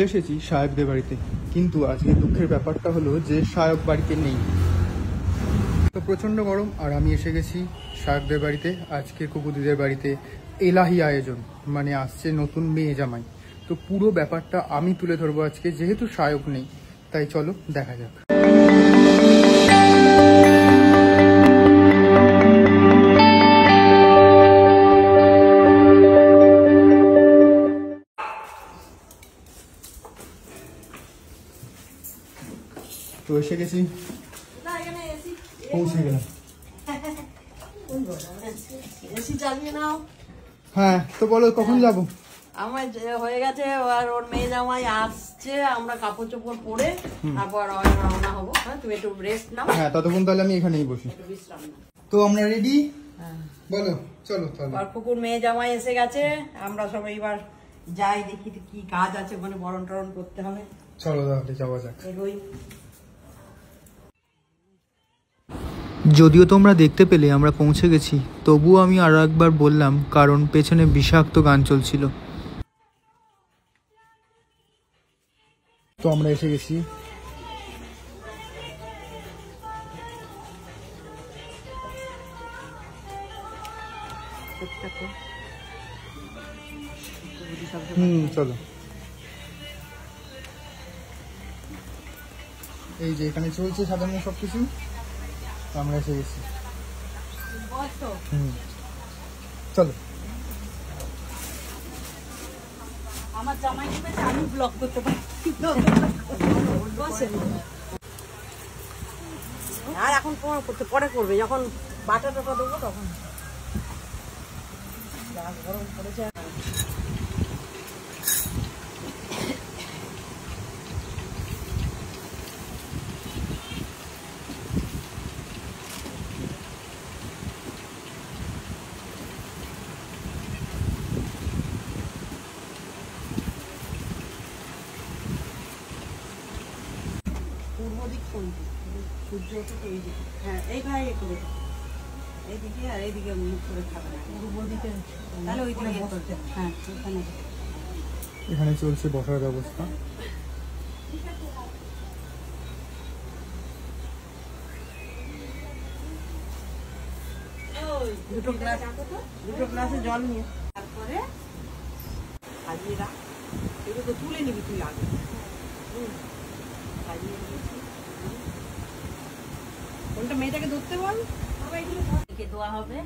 চলে এসেছি সায়কদের বাড়িতে, কিন্তু আজকে দুঃখের ব্যাপারটা হলো যে সায়ক বাড়িতে নেই। তো প্রচণ্ড গরম, আর আমি এসে গেছি সায়কদের বাড়িতে। আজকে কুকুদিদের বাড়িতে এলাহি আয়োজন, মানে আসছে নতুন মেয়ে জামাই। তো পুরো ব্যাপারটা আমি তুলে ধরবো আজকে, যেহেতু সায়ক নেই। তাই চলো দেখা যাক। তো এসে গেছি, পৌঁছে গেলাম। হ্যাঁ, তো বলো কখন যাবো? আমার হয়ে গেছে, আর ওর মেয়ে জামাই আসছে, আমরা কাপড় চোপড় পরে তারপর রওনা হবো। হ্যাঁ, তুমি একটু রেস্ট নাও। হ্যাঁ, ততক্ষণ তাহলে আমি এখানেই বসি। তো আমরা রেডি, বলো চলো তাহলে। আর কুকুর মেয়ে জামাই এসে গেছে, আমরা সবাই এবার যাই, দেখি কি কাজ আছে ওখানে, বরণ টরণ করতে হবে। চলো তাহলে যাওয়া যাক। এগোই। যদিও তোমরা দেখতে পেলে আমরা পৌঁছে গেছি, তবুও আমি আরও একবার বললাম, কারণ পেছনে বিষাক্ত গান চলছিল। তো আমরা এসে গেছি। চলো। এই যে এখানে চলছে সাধারণ সবকিছু, আমরা এসে গেছি। চলো। আমার জামাই আমি ব্লক করতে পারি, আর এখন পরে করবে, যখন বাটা টাটা দেবো তখন। গরম পড়েছে। পূর্ব দিক কোনটি? সূর্য ওঠে এই দিকে। হ্যাঁ, এইভাবে করে এইদিকে, আর এইদিকে মুখ করে খাবে না, পূর্ব দিকে। তাহলে ওই দিকে বসতে। হ্যাঁ, ওখানে এখানে চলছে বসার ব্যবস্থা। দুটো গ্লাসে জল নিয়ে তারপরে খাইয়ে রাখ। এগুলো তো তুলে নিবি তুই আগে। খাইয়ে নিয়েছি। কোনটা মেয়েটাকে ধরতে বল, দোয়া হবে।